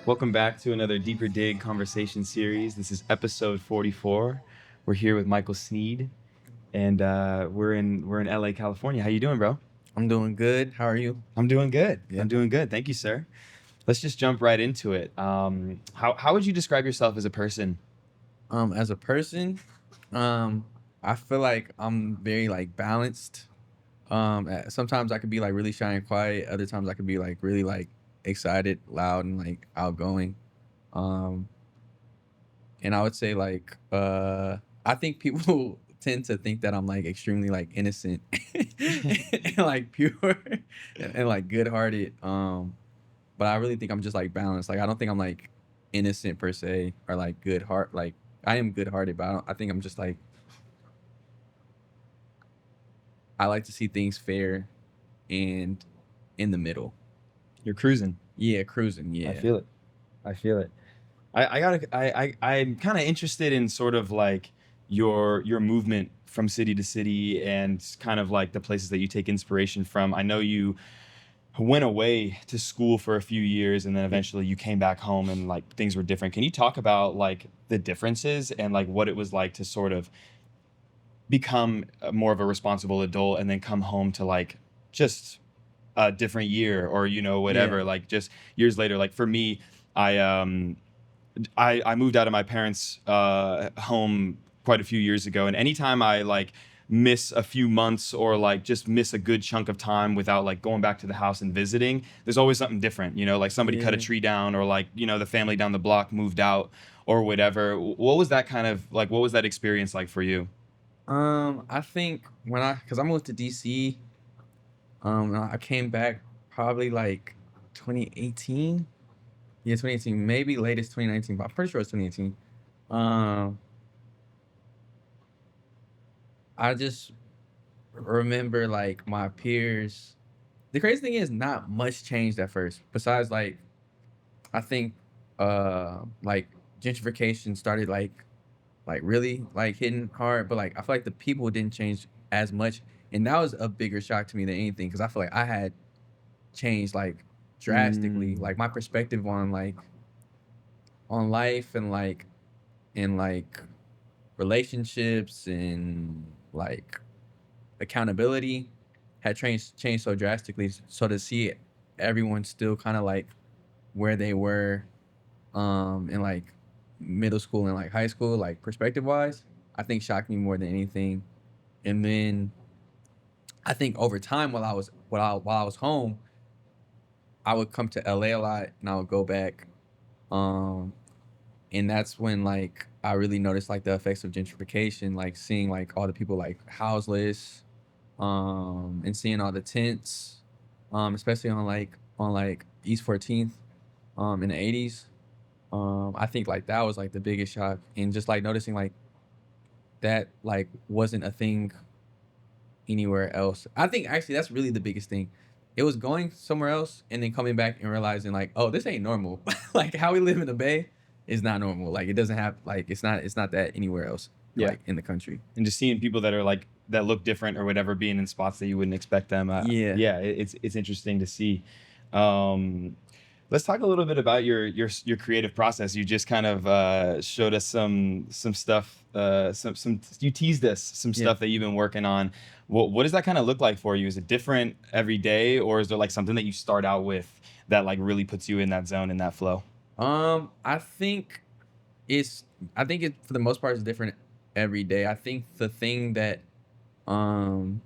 Welcome back to another Deeper Dig conversation series. This is episode 44. We're here with Michael Sneed, and we're in LA, California. How you doing, bro? I'm doing good. How are you? I'm doing good. Yeah. I'm doing good. Thank you, sir. Let's just jump right into it. How would you describe yourself as a person? As a person, um, I feel like I'm very like balanced. Sometimes I could be like really shy and quiet. Other times I could be like really like excited, loud, and like outgoing. Um, and I would say like I think people tend to think that I'm like extremely like innocent and like pure and like good-hearted. But I really think I'm just like balanced. Like I don't think I'm like innocent per se or like good heart. Like I am good-hearted, but I think I'm just like I like to see things fair and in the middle. You're cruising. Yeah, cruising. I Yeah. feel it. I feel it. I'm kind of interested in sort of like your movement from city to city and kind of like the places that you take inspiration from. I know you went away to school for a few years and then eventually you came back home and like things were different. Can you talk about like the differences and like what it was like to sort of become more of a responsible adult and then come home to like just a different year or Yeah. whatever, like just years later? Like for me, I moved out of my parents' home quite a few years ago, and anytime I like miss a few months or like just miss a good chunk of time without like going back to the house and visiting, there's always something different, like somebody cut a Yeah. tree down or like the family down the block moved out or whatever. What was that kind of like? What was that experience like for you? I think cause I moved to DC, I came back probably like 2018. Yeah, 2018, maybe latest 2019, but I'm pretty sure it's 2018. Um, I just remember like my peers. The crazy thing is, not much changed at first. Besides, like I think, like gentrification started like really like hitting hard, but like I feel like the people didn't change as much, and that was a bigger shock to me than anything because I feel like I had changed like drastically, Mm, like my perspective on like on life and like relationships and like accountability had changed so drastically. So to see everyone still kind of like where they were in like middle school and like high school, like perspective wise, I think shocked me more than anything. And then I think over time while I was home, I would come to LA a lot and I would go back. Um and that's when like I really noticed like the effects of gentrification, like seeing like all the people like houseless, and seeing all the tents, especially on like East 14th, in the 80s. I think like that was like the biggest shock, and just like noticing like that like wasn't a thing anywhere else. I think actually that's really the biggest thing. It was going somewhere else and then coming back and realizing like, oh, this ain't normal. Like how we live in the Bay is not normal. Like it doesn't have like it's not that anywhere else yeah, like in the country. and just seeing people that are like that look different or whatever being in spots that you wouldn't expect them. Yeah. Yeah, it's interesting to see. um Let's talk a little bit about your creative process. You just kind of showed us some stuff. Some you teased us some Yeah. stuff that you've been working on. What does that kind of look like for you? Is it different every day, or is there like something that you start out with that like really puts you in that zone, in that flow? I think it's I think it for the most part is different every day. I think the thing that um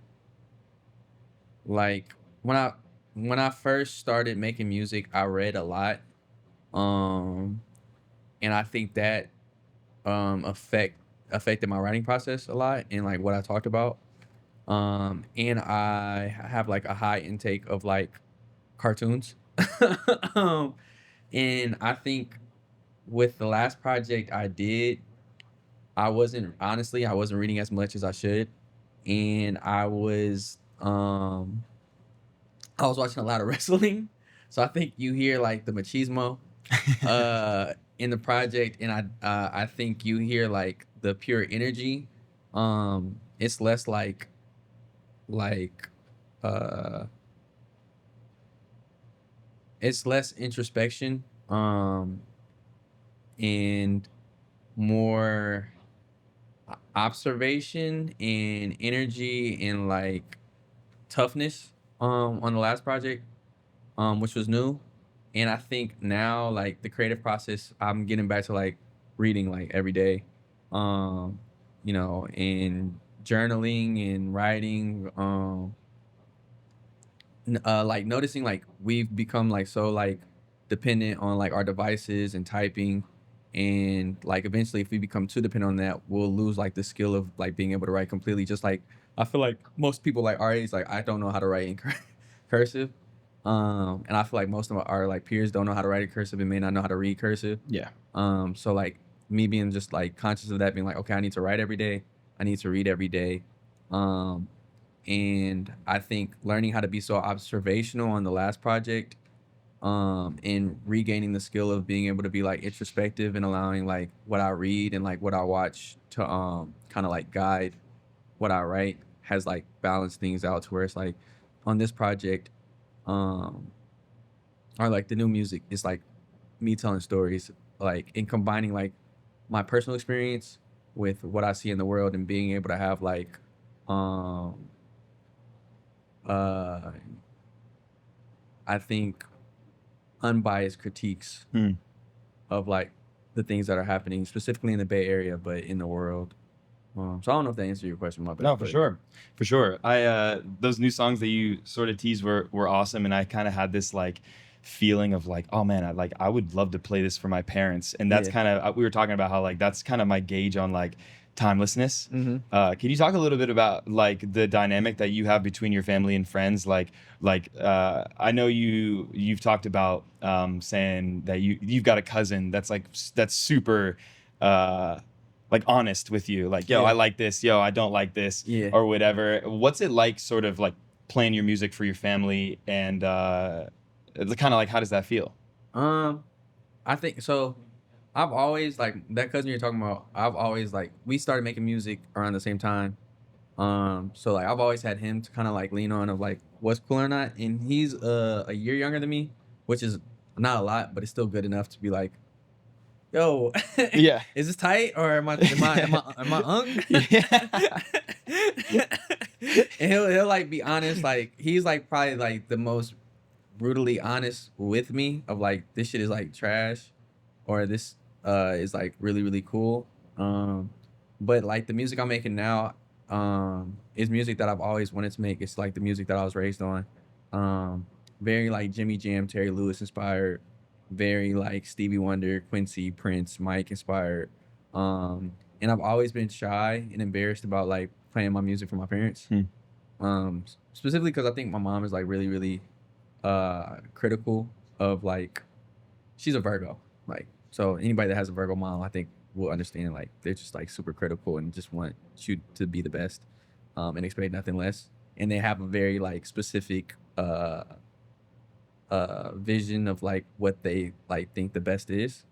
like when I first started making music, I read a lot. Um and I think that affected my writing process a lot and like what I talked about. And I have like a high intake of like cartoons. um and I think with the last project I did, I wasn't reading as much as I should. And I was watching a lot of wrestling. So I think you hear like the machismo in the project, and I think you hear like the pure energy. It's less like uh it's less introspection um, and more observation and energy and like toughness on the last project, which was new. And I think now like the creative process, I'm getting back to like reading like every day, um, and journaling and writing, like noticing like we've become like so like dependent on like our devices and typing, and like eventually if we become too dependent on that, we'll lose like the skill of like being able to write completely. Just like I feel like most people like our age, like I don't know how to write in cursive, and I feel like most of our like peers don't know how to write in cursive and may not know how to read cursive. Yeah. So like me being just like conscious of that, being like, okay, I need to write every day, I need to read every day. um and I think learning how to be so observational on the last project, and regaining the skill of being able to be like introspective and allowing like what I read and like what I watch to kind of like guide what I write, has like balanced things out to where it's like on this project, um or like the new music is like me telling stories, like in combining like my personal experience with what I see in the world and being able to have like um uh I think unbiased critiques Hmm. of like the things that are happening specifically in the Bay Area, but in the world. So I don't know if that answered your question, my No, bad, for but sure, for sure. I those new songs that you sort of teased were awesome, and I kind of had this like feeling of like, oh man, I would love to play this for my parents, and that's yeah. kind of we were talking about how like that's kind of my gauge on like timelessness. Mm-hmm. Can you talk a little bit about like the dynamic that you have between your family and friends? I know you've talked about saying that you've got a cousin that's like that's super. Uh, like honest with you, like, yo, I Yeah. like this, yo, I don't like this, Yeah. or whatever. What's it like sort of like playing your music for your family, and kind of like how does that feel? Um, I think so. I've always like that cousin you're talking about. I've always like we started making music around the same time. So like I've always had him to kind of like lean on of like what's cool or not. And he's a year younger than me, which is not a lot, but it's still good enough to be like, yo, Yeah. is this tight or am I unk? Yeah. And he'll like be honest, like he's like probably like the most brutally honest with me of like this shit is like trash or this is like really really cool. But like the music I'm making now is music that I've always wanted to make. It's like the music that I was raised on. Um Very like Jimmy Jam, Terry Lewis inspired, very like Stevie Wonder, Quincy, Prince, Mike inspired. And I've always been shy and embarrassed about like playing my music for my parents. Hmm. Specifically because I think my mom is like really really critical of like she's a Virgo. Like so anybody that has a Virgo mom, I think will understand like they're just like super critical and just want you to be the best, and expect nothing less. And they have a very like specific vision of like what they like think the best is.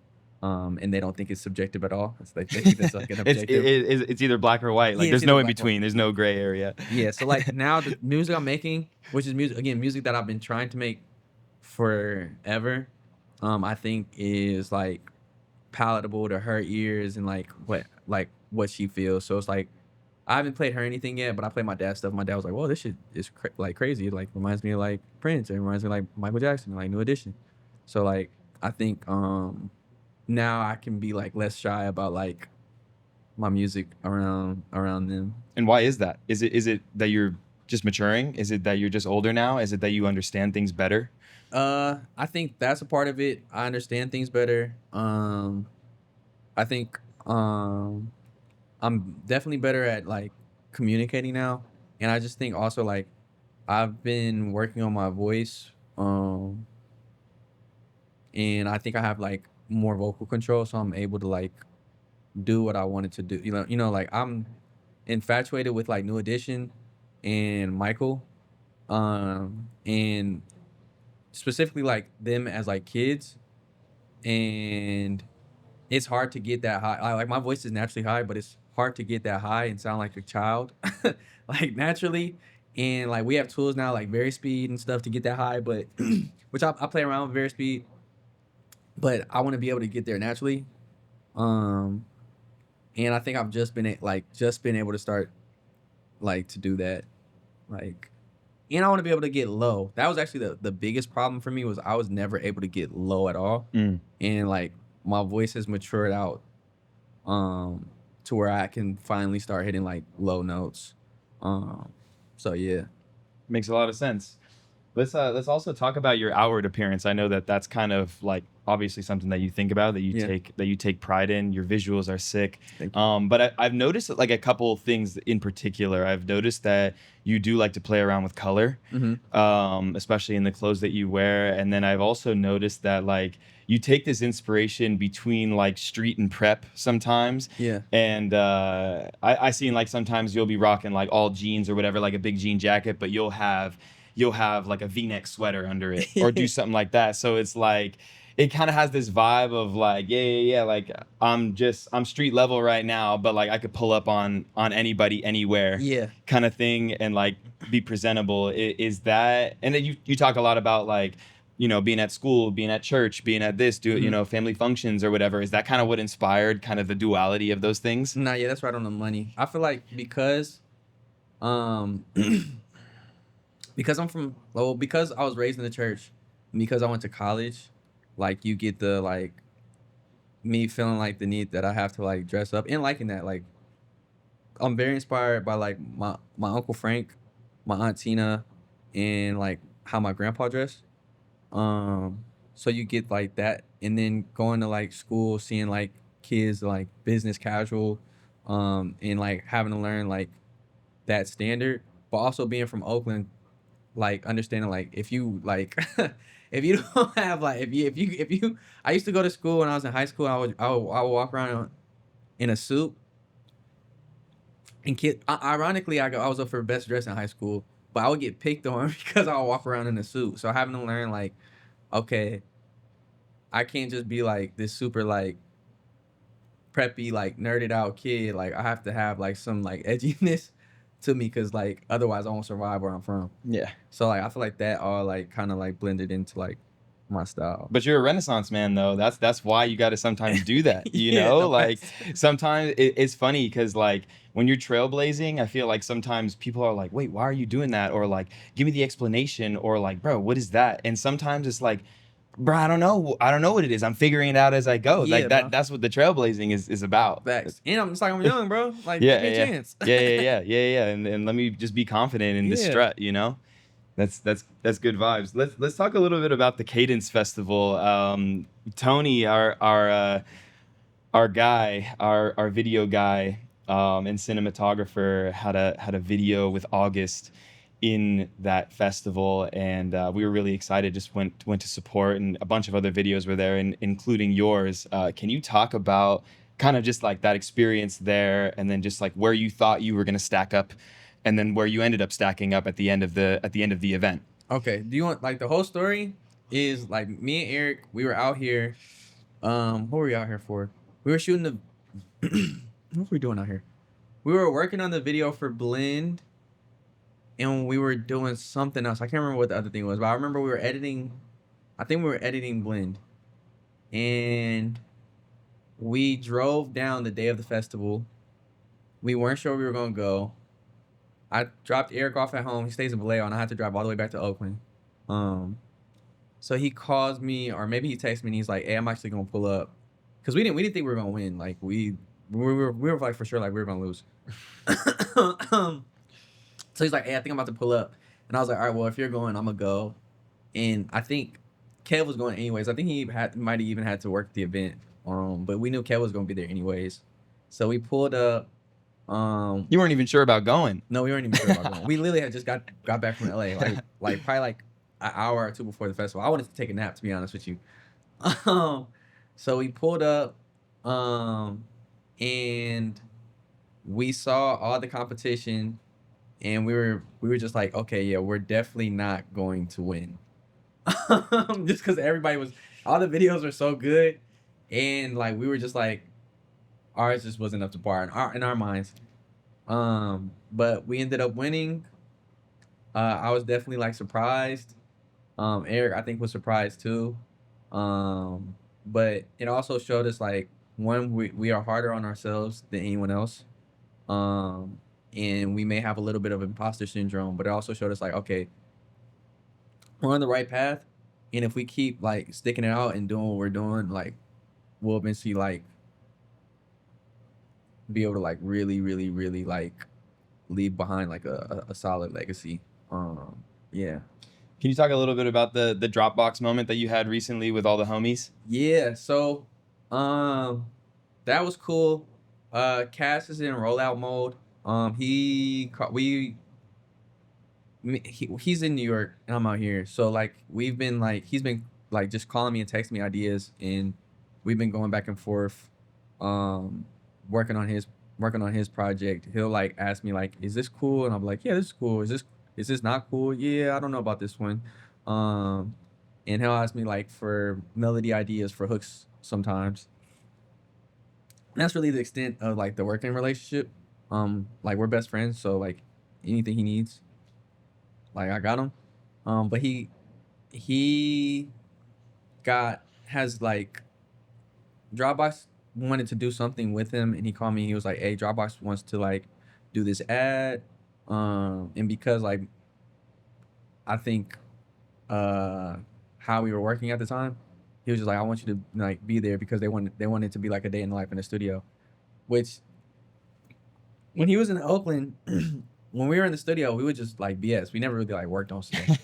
And they don't think it's subjective at all. It's like they think that's like an objective. It's either black or white. Like Yeah, it's there's either no in black or white. between. There's no gray area. Yeah, so like now the music I'm making, which is music again, music that I've been trying to make forever, I think is like palatable to her ears and like what she feels. So it's like I haven't played her anything yet, but I played my dad's stuff. My dad was like, "Whoa, this shit is like crazy. It like reminds me of like Prince. It reminds me of like Michael Jackson, like New Edition." So like I think now I can be like less shy about like my music around them. And why is that? Is it that you're just maturing? Is it that you're just older now? Is it that you understand things better? I think that's a part of it. I understand things better. I think I'm definitely better at like communicating now, and I just think also like I've been working on my voice, and I think I have like more vocal control, so I'm able to like do what I wanted to do. Like I'm infatuated with like New Edition and Michael, and specifically like them as like kids, and it's hard to get that high. Like my voice is naturally high, but it's hard to get that high and sound like a child, like naturally. And like we have tools now, like Speed and stuff, to get that high. But which I play around with Speed, but I want to be able to get there naturally. Um, and I think I've just been able to start like to do that. Like, and I want to be able to get low. That was actually the biggest problem for me was I was never able to get low at all. Mm. And like my voice has matured out to where I can finally start hitting like low notes. Um, so yeah. Makes a lot of sense. Let's also talk about your outward appearance. I know that that's kind of like obviously something that you think about, Yeah. that you take pride in. Your visuals are sick. Thank you. But I've noticed like a couple things in particular. I've noticed that you do like to play around with color, especially in the clothes that you wear. And then I've also noticed that like you take this inspiration between like street and prep sometimes. Yeah. And I seen like sometimes you'll be rocking like all jeans or whatever, like a big jean jacket, but you'll have like a V-neck sweater under it or do something like that. So it's like it kind of has this vibe of like yeah, like I'm street level right now, but like I could pull up on anybody anywhere, Yeah. kind of thing, and like be presentable. Is that, and then you talk a lot about like, you know, being at school, being at church, being at this, you know, family functions or whatever. Is that kind of what inspired kind of the duality of those things? Nah, yeah, that's right on the money. I feel like because because because I was raised in the church, and because I went to college, like you get the like me feeling like the need that I have to like dress up and liking that. Like I'm very inspired by like my Uncle Frank, my Aunt Tina, and like how my grandpa dressed. So you get like that, and then going to like school, seeing like kids like business casual, and like having to learn like that standard, but also being from Oakland, like understanding like if you like if you don't have like if you I used to go to school when I was in high school. I would walk around in a suit, and ironically I was up for best dress in high school, but I would get picked on because I would walk around in a suit. So having to learn like, okay, I can't just be like this super like preppy like nerded out kid. Like I have to have like some like edginess to me, because like otherwise I won't survive where I'm from. Yeah. So like I feel like that all like kind of like blended into like my style. But you're a Renaissance man, though. That's why you got to sometimes do that. You Yeah, know, no, like sometimes it's funny because like when you're trailblazing, I feel like sometimes people are like, "Wait, why are you doing that?" Or like, "Give me the explanation," or like, "Bro, what is that?" And sometimes it's like, "Bro, I don't know. I don't know what it is. I'm figuring it out as I go." Yeah, Like bro. that's what the trailblazing is about. Facts. And I'm just like, I'm young, bro. Like, Yeah, give me a yeah, chance. yeah. And let me just be confident in this Yeah. strut. You know. That's good vibes. Let's talk a little bit about the Cadence Festival. Tony, our guy, our video guy, and cinematographer had a video with August in that festival, and we were really excited. Just went to support, and a bunch of other videos were there, including yours. Can you talk about kind of just like that experience there, and then just like where you thought you were going to stack up, and then where you ended up stacking up at the end of the event? Okay. Do you want like the whole story? Is like me and Eric, we were out here. What were we out here for? We were shooting the. What were we doing out here? We were working on the video for Blend, and we were doing something else. I can't remember what the other thing was, but I remember we were editing. I think we were editing Blend, and we drove down the day of the festival. We weren't sure we were gonna go. I dropped Eric off at home. He stays in Vallejo, and I had to drive all the way back to Oakland. So he calls me, or maybe he texts me, and he's like, "Hey, I'm actually gonna pull up," because we didn't think we were gonna win. Like we were like for sure like we were gonna lose. So he's like, "Hey, I think I'm about to pull up," and I was like, "All right, well if you're going, I'm gonna go." And I think Kev was going anyways. I think he might have even had to work the event. But we knew Kev was gonna be there anyways. So we pulled up. You weren't even sure about going. No, we weren't even sure about going. We literally had just got back from LA, like probably like an hour or two before the festival. I wanted to take a nap, to be honest with you. So we pulled up, and we saw all the competition, and we were just like, okay, yeah, we're definitely not going to win. Just because all the videos were so good, and like we were just like, ours just wasn't up to par in our minds. But we ended up winning. I was definitely like surprised. Eric, I think, was surprised too. but it also showed us like one, we are harder on ourselves than anyone else. Um, and we may have a little bit of imposter syndrome, but it also showed us like, okay, we're on the right path, and if we keep like sticking it out and doing what we're doing, like we'll eventually like be able to like really, really, really like leave behind like a solid legacy. Yeah. Can you talk a little bit about the Dropbox moment that you had recently with all the homies? Yeah, so um that was cool. Cass is in rollout mode. He's in New York and I'm out here. So like we've been like he's been like just calling me and texting me ideas, and we've been going back and forth um working on his project. He'll like ask me like, "Is this cool?" And I'm like, "Yeah, this is cool. Is this not cool? Yeah, I don't know about this one." Um and he'll ask me like for melody ideas for hooks sometimes. And that's really the extent of like the working relationship. Like we're best friends, so like anything he needs, like I got him. But he got has like Dropbox wanted to do something with him, and he called me. He was like, "Hey, Dropbox wants to like do this ad." And because like I think how we were working at the time, he was just like, "I want you to like be there because they wanted it to be like a day in the life in the studio." Which when he was in Oakland, when we were in the studio, we would just like BS. We never really like worked on stuff.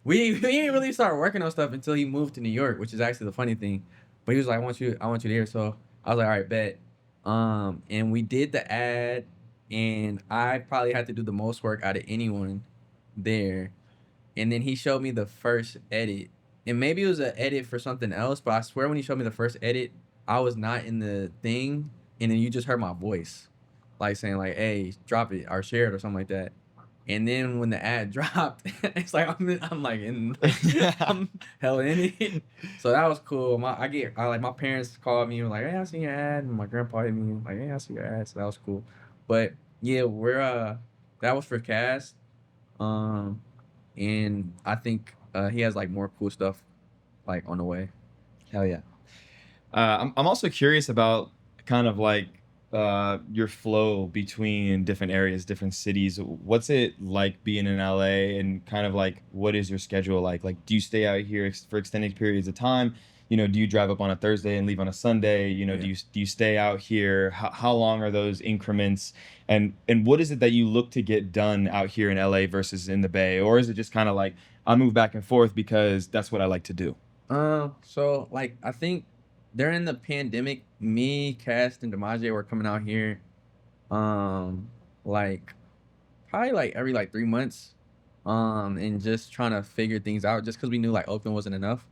we didn't really start working on stuff until he moved to New York, which is actually the funny thing. But he was like, I want you there. So I was like, all right, bet. And we did the ad, and I probably had to do the most work out of anyone there. And then he showed me the first edit, and maybe it was an edit for something else. But I swear, when he showed me the first edit, I was not in the thing, and then you just heard my voice, like saying like, "Hey, drop it or share it or something like that." And then when the ad dropped, it's like I'm like in like I'm hella in it. So that was cool. My parents called me and were like, "Hey, I seen your ad," and my grandpa hit me like, "Hey, I see your ad." So that was cool. But yeah, that was for Cass. Um, and I think he has like more cool stuff like on the way. Hell yeah. I'm also curious about kind of like your flow between different areas, different cities. What's it like being in LA, and kind of like what is your schedule like? Like, do you stay out here for extended periods of time? Do you drive up on a Thursday and leave on a Sunday? Yeah. Do you stay out here? How long are those increments? And what is it that you look to get done out here in LA versus in the Bay? Or is it just kind of like I move back and forth because that's what I like to do? So like I think during the pandemic, me, Cast, and Demaje were coming out here, um, like probably like every like 3 months, and just trying to figure things out, just because we knew like Oakland wasn't enough.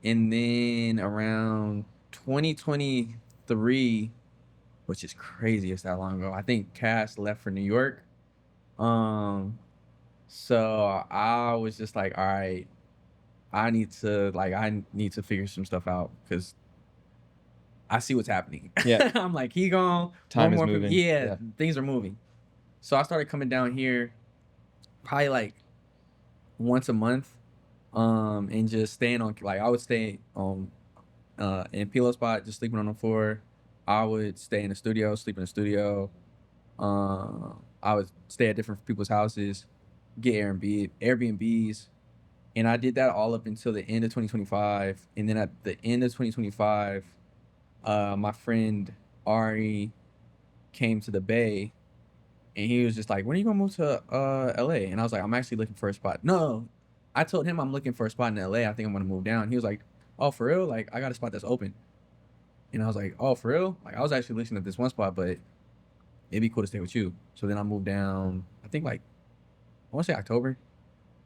And then around 2023, which is crazy, it's that long ago. I think Cast left for New York. Um, so I was just like, all right, I need to figure some stuff out because I see what's happening. Yeah, I'm like, he gone, one time is more people. moving. Yeah, Yeah. things are moving. So I started coming down here probably like once a month, and just staying on like I would stay on in pillow spot, just sleeping on the floor. I would stay in the studio, sleep in the studio. I would stay at different people's houses, get Airbnbs, and I did that all up until the end of 2025. And then at the end of 2025, my friend Ari came to the Bay, and he was just like, "When are you gonna move to LA?" And I was like, "I'm actually looking for a spot." No, I told him I'm looking for a spot in LA. I think I'm gonna move down. He was like, "Oh, for real? Like I got a spot that's open." And I was like, "Oh, for real?" Like I was actually looking at this one spot, but it'd be cool to stay with you. So then I moved down. I think like I want to say October.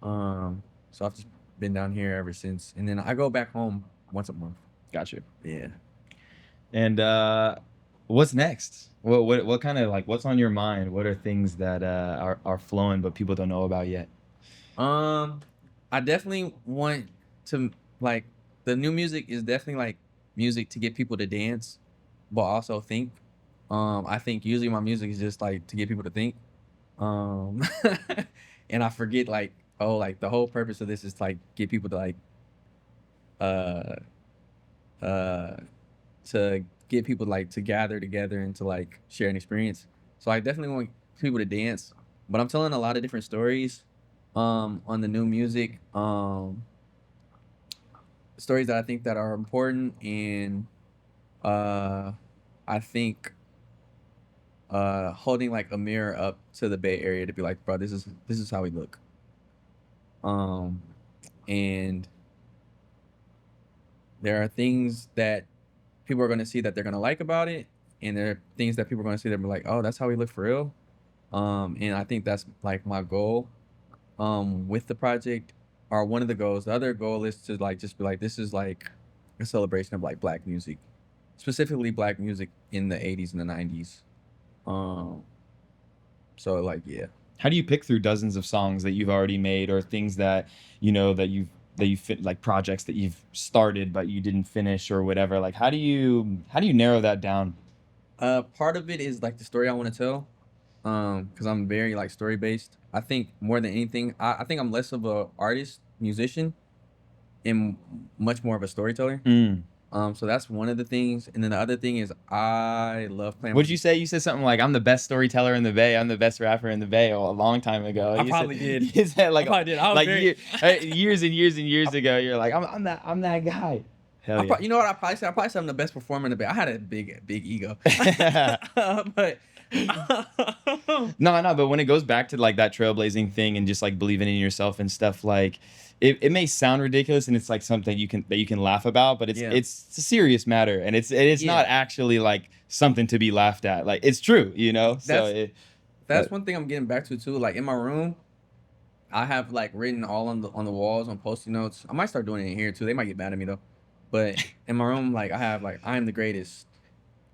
So I've just been down here ever since, and then I go back home once a month. Gotcha. Yeah. And what's next? What kind of like what's on your mind? What are things that are flowing but people don't know about yet? Um, I definitely want to like the new music is definitely like music to get people to dance, but also think. I think usually my music is just like to get people to think. Um, and I forget like oh like the whole purpose of this is to like get people to like uh uh, to get people like to gather together and to like share an experience. So I definitely want people to dance, but I'm telling a lot of different stories on the new music, stories that I think that are important, and uh I think holding like a mirror up to the Bay Area to be like, bro, this is how we look. Um and there are things that people are going to see that they're going to like about it, and there are things that people are going to see that be like, oh, that's how we look for real. And I think that's like my goal with the project, or one of the goals. The other goal is to like just be like, this is like a celebration of like black music, specifically black music in the 80s and the 90s. um so like, yeah. How do you pick through dozens of songs that you've already made, or things that you know that you fit, like projects that you've started but you didn't finish or whatever? Like how do you narrow that down? Part of it is like the story I want to tell, because I'm very like story based. I think more than anything, I think I'm less of a artist musician and much more of a storyteller. Mm. So that's one of the things, and then the other thing is I love playing What'd with. you say? You said something like, "I'm the best storyteller in the Bay. I'm the best rapper in the Bay." A long time ago. I You said, probably did. you said I probably did. I was like very. years and years and years I, ago. You're like, I'm that guy. Hell yeah. you know what? I probably said I'm the best performer in the band. I had a big ego, but No, but when it goes back to like that trailblazing thing and just like believing in yourself and stuff, like it may sound ridiculous and it's like something you can laugh about, but yeah, it's a serious matter, and it's yeah. not actually like something to be laughed at. Like it's true, you know. So That's it, that's but one thing I'm getting back to too. Like in my room, I have like written all on the walls on post-it notes. I might start doing it in here too. They might get mad at me though. But in my room, like I have like, I am the greatest.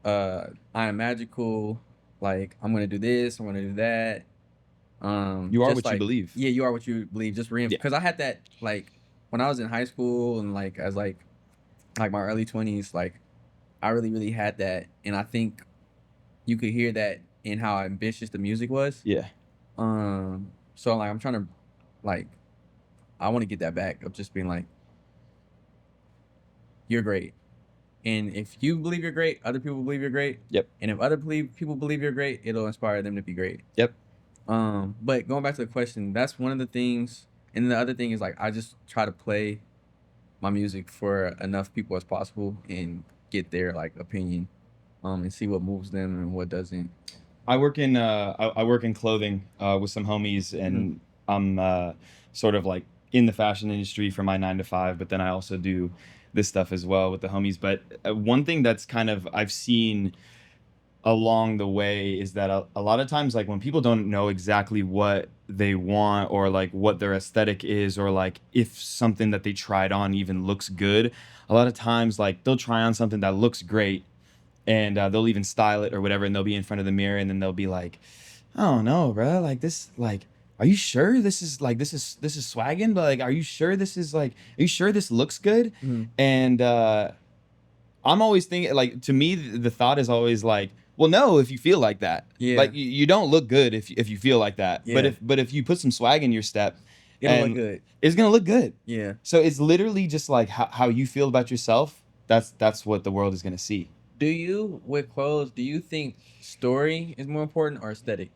I am magical. Like I'm gonna do this. I'm gonna do that. you are Just what you like, believe. yeah, you are what you believe. Just Yeah. because I had that like when I was in high school and like as like my early 20s. Like I really had that, and I think you could hear that in how ambitious the music was. Yeah. So like I'm trying to like, I want to get that back of just being like, you're great. And if you believe you're great, other people believe you're great. Yep. And if people believe you're great, it'll inspire them to be great. Yep. But going back to the question, that's one of the things. And the other thing is like, I just try to play my music for enough people as possible and get their like opinion, and see what moves them and what doesn't. I work in clothing with some homies, Mm-hmm. and I'm sort of like in the fashion industry for my 9 to 5, but then I also do this stuff as well with the homies. But one thing that's kind of I've seen along the way is that a lot of times, like when people don't know exactly what they want, or like what their aesthetic is, or like if something that they tried on even looks good, a lot of times like they'll try on something that looks great, and they'll even style it or whatever, and they'll be in front of the mirror, and then they'll be like, I don't know, bro, like this, like, are you sure this is swagging? But like, are you sure are you sure this looks good? Mm-hmm. And I'm always thinking, like, to me, the thought is always like, well, no, if you feel like that, Yeah. like you don't look good if you feel like that. Yeah. But if you put some swag in your step, It'll look and good. it's gonna look good. Yeah. So it's literally just like how you feel about yourself. That's what the world is gonna see. Do you, with clothes, do you think story is more important or aesthetic?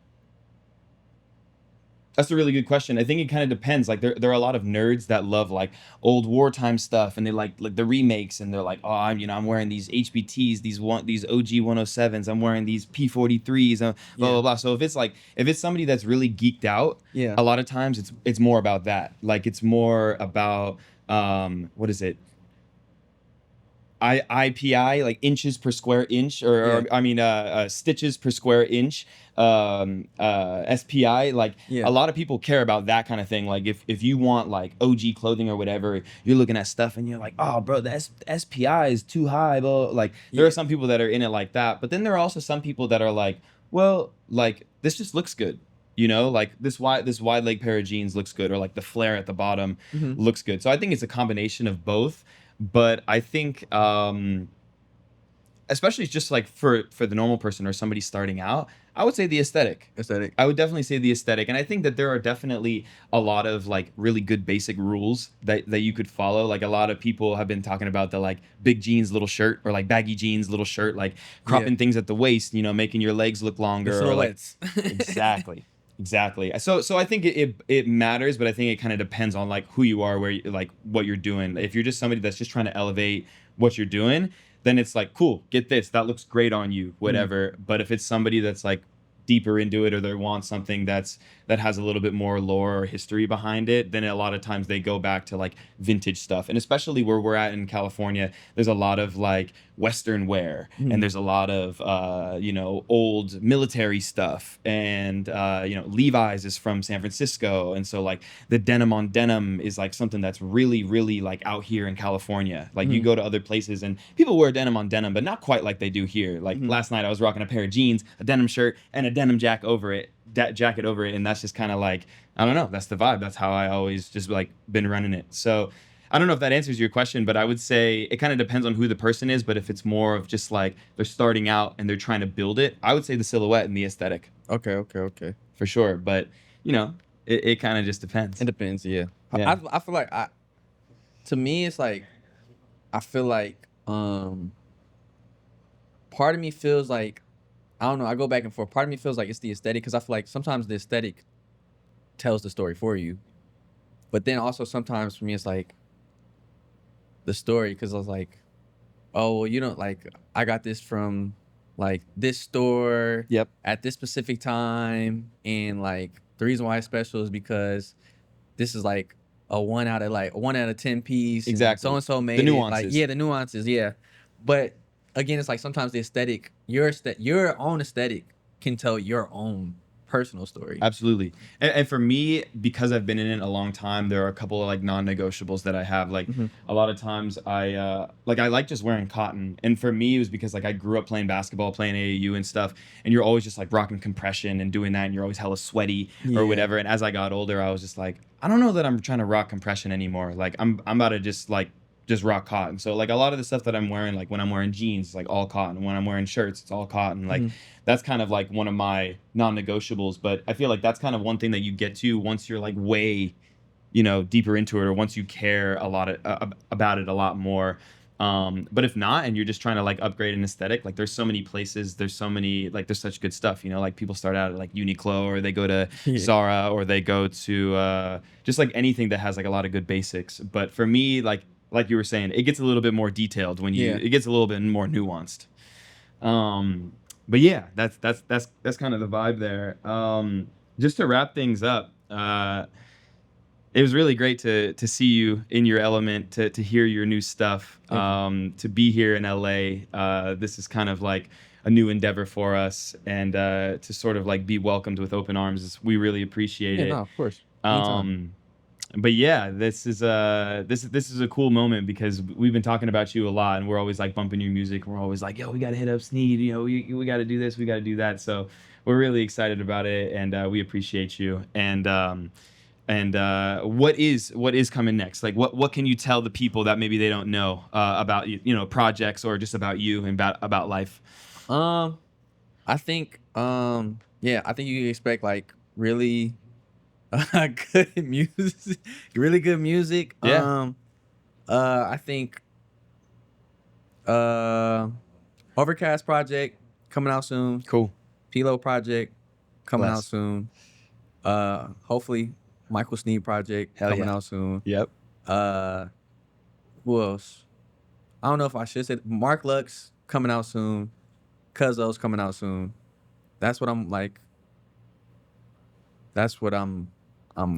That's a really good question. I think it kind of depends. Like there are a lot of nerds that love like old wartime stuff, and they like the remakes, and they're like, oh, I'm wearing these HBTs, these OG 107s, I'm wearing these P43s, blah Yeah. blah blah. So if it's somebody that's really geeked out, Yeah. a lot of times it's more about that. Like it's more about what is it? IPI, like inches per square inch, Yeah. or I mean stitches per square inch. SPI, like Yeah. a lot of people care about that kind of thing. Like if you want like OG clothing or whatever, you're looking at stuff and you're like, oh bro, the SPI is too high, bro. Like there Yeah. are some people that are in it like that, but then there are also some people that are like, well, like this just looks good. You know, like this wide leg pair of jeans looks good, or like the flare at the bottom Mm-hmm. looks good. So I think it's a combination of both. But I think especially just like for the normal person or somebody starting out, I would say the aesthetic. Aesthetic. I would definitely say the aesthetic. And I think that there are definitely a lot of like really good basic rules that you could follow. Like a lot of people have been talking about the like big jeans, little shirt, or like baggy jeans, little shirt, like Yeah. cropping things at the waist, you know, making your legs look The longer, or like silhouettes. exactly. Exactly. So I think it matters, but I think it kind of depends on like who you are, where you, like what you're doing. If you're just somebody that's just trying to elevate what you're doing, then it's like, cool, get this, that looks great on you, Mm. whatever. But if it's somebody that's like deeper into it, or they want something that has a little bit more lore or history behind it, then a lot of times they go back to like vintage stuff. And especially where we're at in California, there's a lot of like Western wear, and Mm. there's a lot of you know, old military stuff, and you know, Levi's is from San Francisco, and so like the denim on denim is like something that's really really like out here in California. Like you Mm. go to other places and people wear denim on denim, but not quite like they do here. Like Mhm. last night I was rocking a pair of jeans, a denim shirt, and a denim jacket over it, and that's just kind of like, I don't know, that's the vibe. That's how I always just like been running it. So I don't know if that answers your question, but I would say it kind of depends on who the person is. But if it's more of just like they're starting out and they're trying to build it, I would say the silhouette and the aesthetic Okay. Okay. Okay. for sure. But you know, it kind of just depends. It depends. Yeah. Yeah. I feel like to me it's like I feel like part of me feels like I don't know. I go back and forth. Part of me feels like it's the aesthetic because I feel like sometimes the aesthetic tells the story for you, but then also sometimes for me it's like the story because I was like, oh, well, you don't like I got this from like this store Yep. at this specific time, and like the reason why it's special is because this is like a 1 out of 10 piece. Exactly. So and so The made it. Like nuances. yeah, the nuances. Yeah, but again, it's like sometimes the aesthetic, your own aesthetic can tell your own personal story. Absolutely. And for me, because I've been in it a long time, there are a couple of like non-negotiables that I have. Like Mhm. a lot of times I like just wearing cotton. And for me, it was because like I grew up playing basketball, playing AAU and stuff, and you're always just like rocking compression and doing that, and you're always hella sweaty Yeah. or whatever. And as I got older, I was just like, I don't know that I'm trying to rock compression anymore. Like I'm about to just rock cotton. So like a lot of the stuff that I'm wearing, like when I'm wearing jeans, it's like all cotton. When I'm wearing shirts, it's all cotton. Like Mhm. that's kind of like one of my non-negotiables. But I feel like that's kind of one thing that you get to once you're like way, you know, deeper into it, or once you care a lot about it a lot more. But if not, and you're just trying to like upgrade an aesthetic, like there's so many places, there's so many, like there's such good stuff, you know, like people start out at like Uniqlo, or they go to Yeah. Zara, or they go to just like anything that has like a lot of good basics. But for me, like you were saying, it gets a little bit more detailed when Yeah. it gets a little bit more nuanced. But yeah, that's kind of the vibe there. Just to wrap things up, it was really great to see you in your element, to hear your new stuff, to be here in LA. This is kind of like a new endeavor for us, and to sort of like be welcomed with open arms. We really appreciate Yeah. it. No, of course. Anytime. But yeah, this is a cool moment because we've been talking about you a lot, and we're always like bumping your music. We're always like, yo, we gotta hit up Sneed. You know, we gotta do this, we gotta do that. So we're really excited about it, and we appreciate you. And what is coming next? Like, what can you tell the people that maybe they don't know about you know, projects, or just about you and about life? I think yeah, I think you can expect like really good music, really good music. Yeah. I think uh Overcast project coming out soon. Cool. Pilo project coming out Bless. soon. Hopefully Michael Sneed project Hell coming yeah. out soon. Yep. Uh who else? I don't know if I should say Mark Lux coming out soon. Cuzzo's coming out soon. That's what I'm like. That's what I'm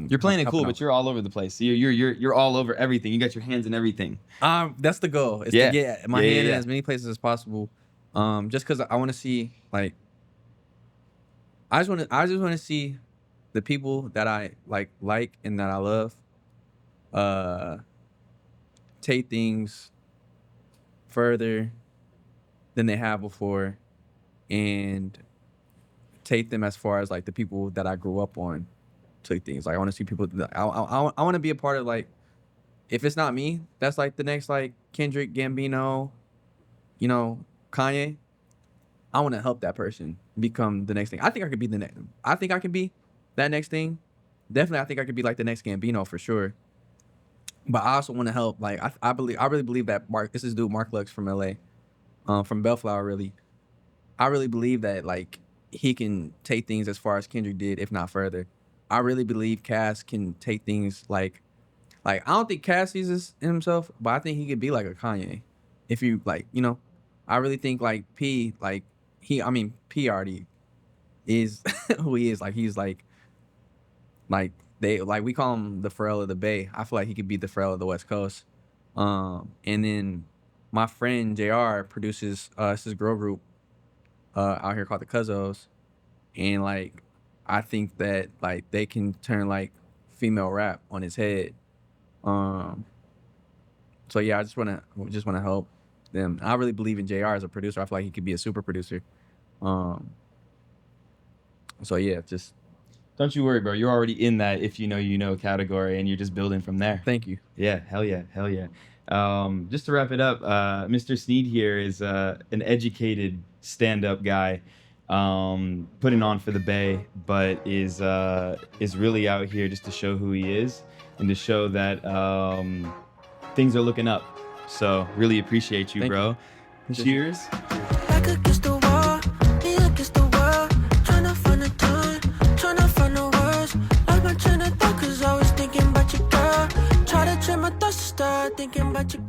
You're playing it helping cool, out but you're all over the place. You're all over everything. You got your hands in everything. That's the goal. Is Yeah. to get my Yeah, hand in yeah. as many places as possible. Just because I want to see like I just want to see the people that I like and that I love take things further than they have before, and take them as far as like the people that I grew up on took things. Like I want to see people that I want to be a part of. Like if it's not me, that's like the next like Kendrick, Gambino, you know, Kanye, I want to help that person become the next thing. I think I could be the next. I think I can be that next thing. Definitely, I think I could be like the next Gambino for sure. But I also want to help. Like I really believe that Mark. This is dude Mark Lux from LA, from Bellflower. Really, I really believe that like he can take things as far as Kendrick did, if not further. I really believe Cass can take things like I don't think Cass sees this in himself, but I think he could be like a Kanye. If you like, you know, I really think like P, like P already is who he is. Like he's like they like we call him the Pharrell of the Bay. I feel like he could be the Pharrell of the West Coast. And then my friend JR produces it's this girl group out here called the Cuzzos, and like I think that like they can turn like female rap on his head. So yeah, I just wanna help them. I really believe in JR as a producer. I feel like he could be a super producer. So yeah, just Don't you worry, bro. You're already in that if you know category, and you're just building from there. thank you. Yeah, hell yeah, hell yeah. Just to wrap it up, Mr. Sneed here is an educated stand-up guy, putting on for the Bay, but is really out here just to show who he is and to show that things are looking up. So really appreciate you, Thank bro. you. Cheers. Back against the wall, me against the wall. Tryna find a time, tryna find the words. Lost my train of thought, cause I was thinking about your girl. Try to trim my thoughts to start thinking about your